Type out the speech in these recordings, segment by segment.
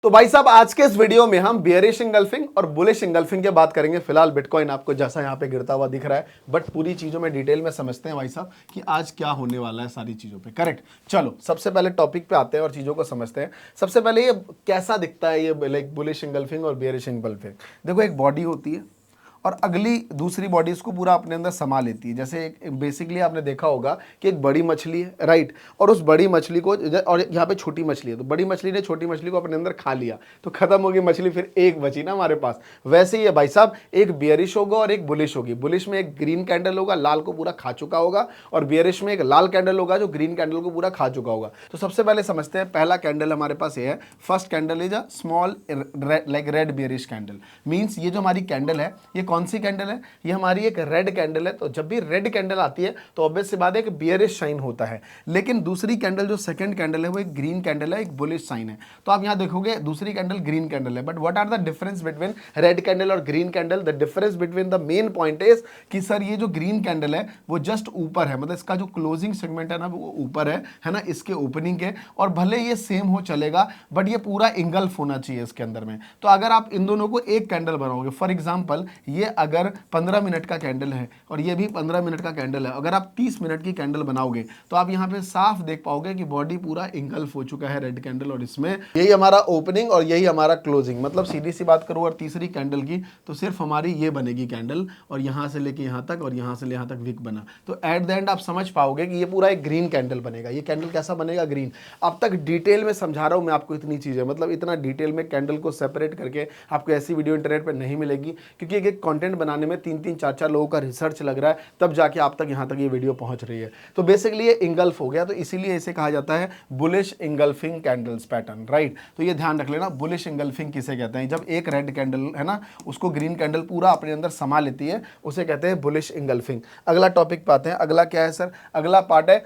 तो भाई साहब आज के इस वीडियो में हम बेयरिश इंगल्फिंग और बुलिश इंगल्फिंग की बात करेंगे। फिलहाल बिटकॉइन आपको जैसा यहाँ पे गिरता हुआ दिख रहा है, बट पूरी चीजों में डिटेल में समझते हैं भाई साहब कि आज क्या होने वाला है सारी चीजों पे। करेक्ट, चलो सबसे पहले टॉपिक पे आते हैं और चीजों को समझते हैं। सबसे पहले ये कैसा दिखता है ये लाइक बुलिश इंगल्फिंग और बेयरिश इंगल्फिंग। देखो एक बॉडी होती है और अगली दूसरी बॉडी इसको पूरा अपने अंदर समा लेती है। जैसे एक बेसिकली आपने देखा होगा कि एक बड़ी मछली है, राइट, और उस बड़ी मछली को, और यहाँ पे छोटी मछली है, तो बड़ी मछली ने छोटी मछली को अपने अंदर खा लिया तो खत्म हो गई मछली, फिर एक बची ना हमारे पास। वैसे ही है भाई साहब, एक बियरिश होगा और एक बुलिश होगी। बुलिश में एक ग्रीन कैंडल होगा, लाल को पूरा खा चुका होगा, और बियरिश में एक लाल कैंडल होगा जो ग्रीन कैंडल को पूरा खा चुका होगा। तो सबसे पहले समझते हैं, पहला कैंडल हमारे पास ये है, first candle is a small like red bearish candle. Means ये जो हमारी कैंडल है, ये कौन सी कैंडल है? ये हमारी एक रेड कैंडल है। तो जब भी रेड कैंडल आती है तो ऑब्वियस सी बात है, एक बियरिश साइन होता है। लेकिन दूसरी कैंडल जो सेकंड कैंडल है वो एक ग्रीन कैंडल है, एक बुलिश साइन है। तो आप यहां देखोगे दूसरी कैंडल ग्रीन कैंडल है, but what are the difference between red candle और green candle? The difference between the main point is कि सर ये जो ग्रीन कैंडल है वो जस्ट ऊपर है, मतलब इसका जो क्लोजिंग सेगमेंट है ना वो ऊपर है ना, इसके ओपनिंग के। और भले ये सेम हो चलेगा, बट ये पूरा इंगल्फ होना चाहिए इसके अंदर में। तो अगर आप इन दोनों को एक कैंडल बनाओगे, फॉर एग्जाम्पल ये अगर 15 मिनट का कैंडल है और ये भी 15 मिनट का कैंडल है, अगर आप 30 मिनट की कैंडल बनाओगे तो आप यहाँ पे साफ देख पाओगे कि बॉडी पूरा इंगल्फ हो चुका है रेड कैंडल, और इसमें यही हमारा ओपनिंग और यही हमारा क्लोजिंग। मतलब सीधी सी बात करूँ, और तीसरी कैंडल की तो सिर्फ हमारी ये बनेगी कैंडल, और यहाँ से लेके यहाँ तक और यहाँ से ले यहाँ तक विक बना। तो एट द एंड आप समझ पाओगे कि ये पूरा एक ग्रीन कैंडल बनेगा। ये कैंडल कैसा बनेगा? ग्रीन। अब तक डिटेल में समझा रहा हूँ मैं आपको इतनी चीजें, मतलब इतना डिटेल में कैंडल को सेपरेट करके आपको ऐसी वीडियो इंटरनेट पर नहीं मिलेगी, क्योंकि एक कंटेंट बनाने में 3-3 4-4 लोगों का रिसर्च लग रहा है, तब जाके आप तक यहाँ तक ये वीडियो पहुंच रही है। तो बेसिकली ये इंगल्फ हो गया, तो इसीलिए इसे कहा जाता है bullish engulfing candles pattern, right. तो ये ध्यान रख लेना, बुलिश इंगल्फिंग किसे कहते हैं? जब एक रेड कैंडल है ना, उसको ग्रीन कैंडल पूरा अपने अंदर समा लेती है, उसे कहते हैं बुलिश इंगल्फिंग। अगला टॉपिक पे आते हैं। अगला क्या है सर? अगला पार्ट है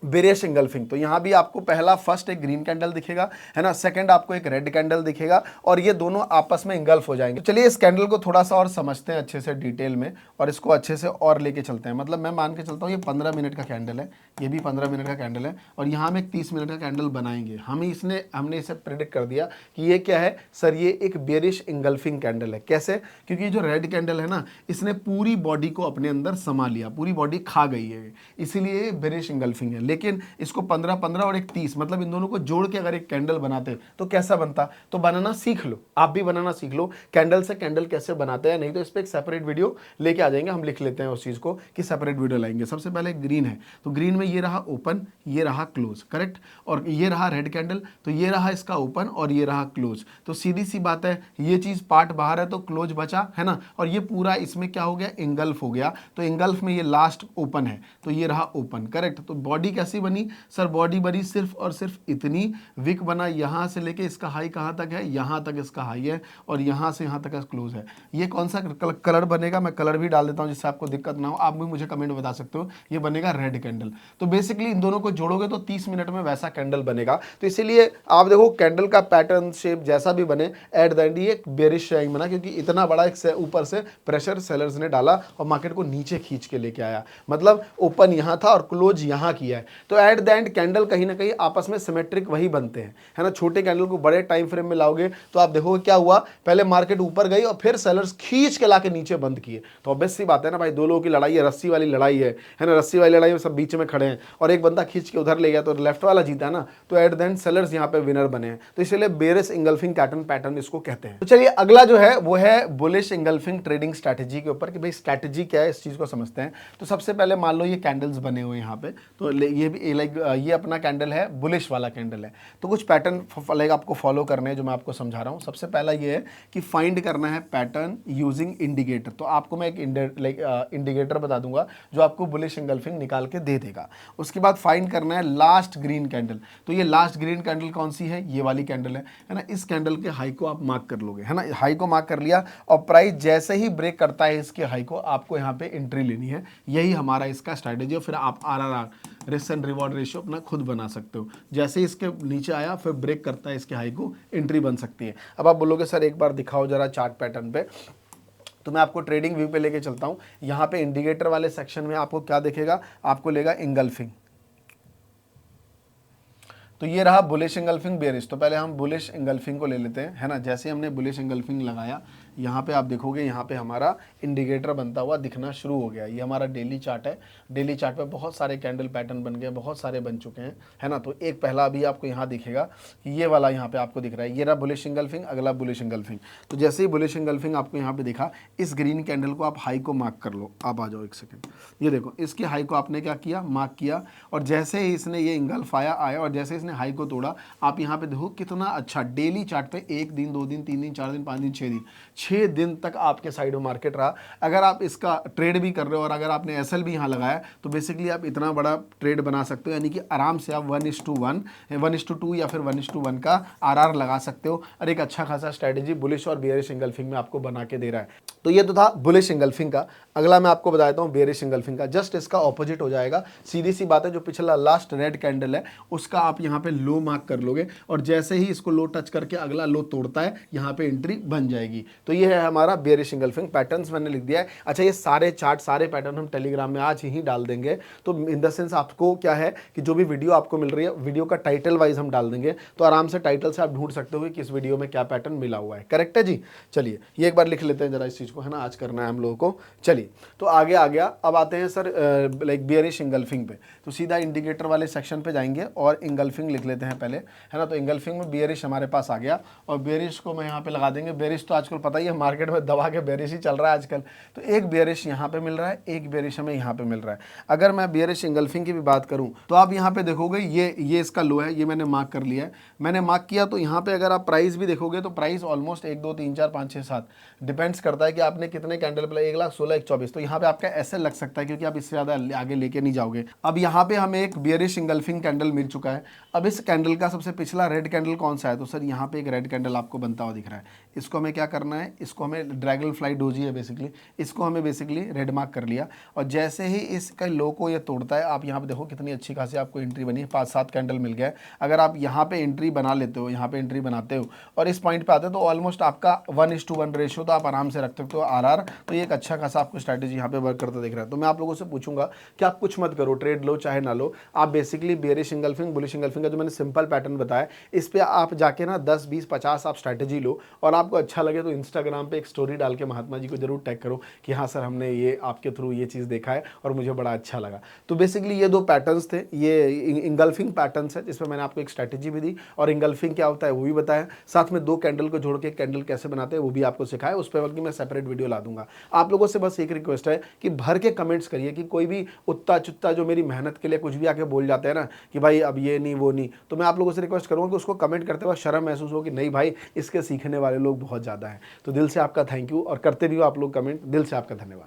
बेयरिश इंगल्फिंग। तो यहां भी आपको पहला फर्स्ट एक ग्रीन कैंडल दिखेगा, है ना, सेकंड आपको एक रेड कैंडल दिखेगा, और ये दोनों आपस में इंगल्फ हो जाएंगे। तो चलिए इस कैंडल को थोड़ा सा और समझते हैं अच्छे से डिटेल में, और इसको अच्छे से और लेके चलते हैं। मतलब मैं मान के चलता हूँ ये 15 मिनट का कैंडल है, ये भी 15 मिनट का कैंडल है, और यहाँ हम एक 30 मिनट का कैंडल बनाएंगे। हमने इसे प्रेडिक्ट कर दिया कि ये क्या है सर, ये एक बेयरिश इंगल्फिंग कैंडल है। कैसे? क्योंकि जो रेड कैंडल है ना, इसने पूरी बॉडी को अपने अंदर समा लिया, पूरी बॉडी खा गई है, इसीलिए बेयरिश इंगल्फिंग है। लेकिन इसको 15-15 और एक 30, मतलब इन दोनों को जोड़ के अगर एक कैंडल बनाते तो कैसा बनता? तो बनाना सीख लो, आप भी बनाना सीख लो, कैंडल से कैंडल कैसे बनाते हैं। नहीं तो इस पर एक सेपरेट वीडियो लेके आ जाएंगे, हम लिख लेते हैं उस चीज को कि सेपरेट वीडियो लाएंगे। सबसे पहले ग्रीन है, तो ग्रीन में ये रहा ओपन, ये रहा क्लोज, करेक्ट। और ये रहा रेड कैंडल, तो ये रहा इसका ओपन और ये रहा क्लोज। तो सीधी सी बात है, ये चीज पार्ट बाहर है तो क्लोज बचा, है ना, और ये पूरा इसमें क्या हो गया? इंगल्फ हो गया। तो इंगल्फ में ये लास्ट ओपन है, तो ये रहा ओपन, करेक्ट। तो बॉडी कैसी बनी सर? बॉडी बनी सिर्फ और सिर्फ इतनी, विक बना यहां से लेके इसका हाई कहां तक है? यहां तक इसका हाई है, और यहां से यहां तक क्लोज है। ये कौन सा कलर बनेगा? मैं कलर भी डाल देता हूं जिससे आपको दिक्कत ना हो, आप भी मुझे कमेंट बता सकते हो। ये बनेगा रेड कैंडल। तो बेसिकली इन दोनों को जोड़ोगे तो 30 मिनट में वैसा कैंडल बनेगा। तो इसीलिए आप देखो कैंडल का पैटर्न शेप जैसा भी बने, एट द एंड ये बेयरिश साइन बना, क्योंकि इतना बड़ा एक ऊपर से प्रेशर सेलर्स ने डाला और मार्केट को नीचे खींच के लेके आया। मतलब ओपन यहां था और क्लोज यहां किया है। तो एट द एंड कैंडल कहीं ना कहीं आपस में सिमेट्रिक वही बनते हैं, है ना। छोटे कैंडल को बड़े टाइम फ्रेम में लाओगे तो आप देखोगे क्या हुआ, पहले मार्केट ऊपर गई और फिर सेलर्स खींच के लाके नीचे बंद किए। तो ऑब्वियस सी बात है ना भाई, दो लोगों की लड़ाई है, रस्सी वाली लड़ाई है ना। रस्सी वाली लड़ाई में सब बीच में खड़े हैं और एक बंदा खींच के उधर ले गया तो लेफ्ट वाला जीता ना। तो एट द एंड सेलर्स यहाँ पे विनर बने हैं। तो इसलिए बेयरिश इंगल्फिंग पैटर्न इसको कहते हैं। तो चलिए अगला जो है वो है बुलिश इंगल्फिंग ट्रेडिंग स्ट्रैटेजी के ऊपर, कि भाई स्ट्रैटेजी क्या है, इस चीज को समझते हैं। तो सबसे पहले मान लो ये कैंडल्स बने हुए यहाँ पे, तो ये भी लाइक ये अपना कैंडल है, बुलिश वाला कैंडल है। तो कुछ पैटर्न लाइक आपको फॉलो करने हैं जो मैं आपको समझा रहा हूँ। सबसे पहला ये है कि फाइंड करना है पैटर्न यूजिंग इंडिकेटर। तो आपको मैं एक इंडिकेटर बता दूंगा जो आपको बुलिश इंगल्फिंग निकाल के दे देगा। उसके बाद फाइंड करना है लास्ट ग्रीन कैंडल। तो ये लास्ट ग्रीन कैंडल कौन सी है? ये वाली कैंडल है ना। इस कैंडल के हाई को आप मार्क कर लोगे, है ना। हाई को मार्क कर लिया और प्राइस जैसे ही ब्रेक करता है इसके हाई को, आपको यहाँ पे एंट्री लेनी है। यही हमारा इसका स्ट्रैटेजी है। फिर आप RRR, risk and reward ratio, अपना खुद बना सकते हो। जैसे ही इसके नीचे आया फिर ब्रेक करता है इसके हाई को, एंट्री बन सकती है। अब आप बोलोगे सर एक बार दिखाओ जरा चार्ट पैटर्न पे, तो मैं आपको ट्रेडिंग व्यू पे लेके चलता हूं। यहां पे इंडिकेटर वाले सेक्शन में आपको क्या दिखेगा? आपको लेगा इंगल्फिंग। तो ये रहा बुलिश इंगल्फिंग बेयरिश। तो पहले हम बुलिश इंगल्फिंग को ले लेते हैं, है ना। जैसे हमने बुलिश इंगल्फिंग लगाया, यहाँ पे आप देखोगे यहाँ पे हमारा इंडिकेटर बनता हुआ दिखना शुरू हो गया। ये हमारा डेली चार्ट है। डेली चार्ट पे बहुत सारे कैंडल पैटर्न बन गए, बहुत सारे बन चुके हैं, है ना। तो एक पहला अभी आपको यहाँ दिखेगा, ये वाला यहाँ पे आपको दिख रहा है, ये रहा बुलिश इंगल्फिंग, अगला बुलिश इंगल्फिंग। तो जैसे ही बुलिश इंगल्फिंग आपको यहाँ पे दिखा, इस ग्रीन कैंडल को आप हाई को मार्क कर लो। आप आ जाओ एक सेकेंड, ये देखो इसके हाई को आपने क्या किया, मार्क किया, और जैसे ही इसने ये इंगल्फ आया और जैसे इसने हाई को तोड़ा, आप यहाँ पे देखो कितना अच्छा डेली चार्ट पे 1 दिन 2 दिन 3 दिन 4 दिन 5 दिन 6 दिन तक आपके साइड में मार्केट रहा। अगर आप इसका ट्रेड भी कर रहे हो और अगर आपने एसएल भी यहाँ लगाया, तो बेसिकली आप इतना बड़ा ट्रेड बना सकते हो, यानी कि आराम से आप 1:1 1:2 या फिर 1:1 का आरआर लगा सकते हो, और एक अच्छा खासा स्ट्रेटेजी बुलिश और बेयरिश इंगल्फिंग में आपको बना के दे रहा है। तो ये तो था बुलिश इंगल्फिंग का। अगला मैं आपको बता देता हूँ बेयरिश इंगल्फिंग का। जस्ट इसका ऑपोजिट हो जाएगा, सीधी सी बात है। जो पिछला लास्ट रेड कैंडल है उसका आप यहाँ पे लो मार्क कर लोगे, और जैसे ही इसको लो टच करके अगला लो तोड़ता है, यहाँ पे एंट्री बन जाएगी। तो ये है हमारा बेयरिश इंगल्फिंग। पैटर्न्स मैंने लिख दिया है। अच्छा, ये सारे चार्ट सारे पैटर्न हम टेलीग्राम में आज ही डाल देंगे। तो इन द सेंस आपको क्या है कि जो भी वीडियो आपको मिल रही है, वीडियो का टाइटल वाइज हम डाल देंगे, तो आराम से टाइटल से आप ढूंढ सकते हो कि किस वीडियो में क्या पैटर्न मिला हुआ है। करेक्ट है जी। चलिए ये एक बार लिख लेते हैं जरा इस चीज को, है ना, आज करना है हम लोगों को। चलिए तो आगे आ गया। अब आते हैं सर लाइक बेयरिश इंगल्फिंग पे। तो सीधा इंडिकेटर वाले सेक्शन पे जाएंगे और इंगल्फिंग लिख लेते हैं पहले, है ना। तो इंगल्फिंग में बेयरिश हमारे पास आ गया, और बेयरिश को मैं यहाँ पे लगा देंगे। बेयरिश तो आजकल पता ही है, मार्केट में दबा के बेयरिश ही चल रहा है आजकल। तो एक बेयरिश यहाँ पे मिल रहा है, एक बेयरिश हमें यहाँ पे मिल रहा है। अगर मैं बेयरिश इंगल्फिंग की भी बात करूँ, तो आप यहाँ पे देखोगे ये इसका लो है, ये मैंने मार्क कर लिया है। मैंने मार्क किया, तो यहाँ पे अगर आप प्राइस भी देखोगे तो प्राइस ऑलमोस्ट 1 2 3 4 5 6 7 डिपेंड्स करता है कि आपने कितने कैंडल पे 1,16,000 1,24,000। तो यहाँ पे आपका ऐसे लग सकता है, क्योंकि आप इससे ज़्यादा आगे लेके नहीं जाओगे। अब यहाँ पे हमें एक बेयरिश इंगल्फिंग कैंडल मिल चुका है। अब इस कैंडल का सबसे पिछला रेड कैंडल कौन सा है, तो सर यहाँ पे एक रेड कैंडल आपको बनता हुआ दिख रहा है। इसको हमें क्या करना है, इसको हमें ड्रैगन फ्लाई डोजी है बेसिकली, इसको हमें बेसिकली रेड मार्क कर लिया। और जैसे ही इसका लो को ये तोड़ता है, आप यहाँ पे देखो कितनी अच्छी खासी आपको एंट्री बनी है, 5-7 कैंडल मिल गया है। अगर आप यहाँ पे एंट्री बना लेते हो, यहाँ पे एंट्री बनाते हो और इस पॉइंट पे आते हो, तो ऑलमोस्ट आपका 1:1 रेशियो तो आप आराम से रख सकते हो आरआर। तो ये एक अच्छा खासा आपको स्ट्रैटेजी यहाँ पे वर्क करता दिख रहा है। तो मैं आप लोगों से पूछूंगा कि आप कुछ मत करो, ट्रेड लो चाहे ना लो, आप basically bearish engulfing bullish engulfing का जो मैंने सिंपल पैटर्न बताया, इस पे आप जाके ना 10 20 50 आप स्ट्रैटेजी लो, और आपको अच्छा लगे तो इंस्टाग्राम पे एक स्टोरी डाल के महात्मा जी को जरूर टैग करो कि हाँ सर हमने ये आपके थ्रू ये चीज़ देखा है और मुझे बड़ा अच्छा लगा। तो बेसिकली ये 2 पैटर्न्स थे, ये इंगल्फिंग पैटर्न्स है, जिसमें मैंने आपको एक स्ट्रैटेजी भी दी और इंगल्फिंग क्या होता है वो भी बताया, साथ में 2 कैंडल को जोड़ के कैंडल कैसे बनाते हैं वो भी आपको सिखाया। उस पर बल्कि मैं सेपरेट वीडियो ला दूंगा। आप लोगों से बस एक रिक्वेस्ट है कि भर के कमेंट्स करिए, कि कोई भी उत्ता चुत्ता जो मेरी मेहनत के लिए कुछ भी आके बोल जाते हैं ना कि भाई अब ये नहीं वो नहीं, तो मैं आप लोगों से रिक्वेस्ट करूंगा कि उसको कमेंट करते वक्त शर्म महसूस हो कि नहीं भाई इसके सीखने वाले लोग बहुत ज़्यादा हैं। तो दिल से आपका थैंक यू, और करते भी हो आप लोग कमेंट, दिल से आपका धन्यवाद।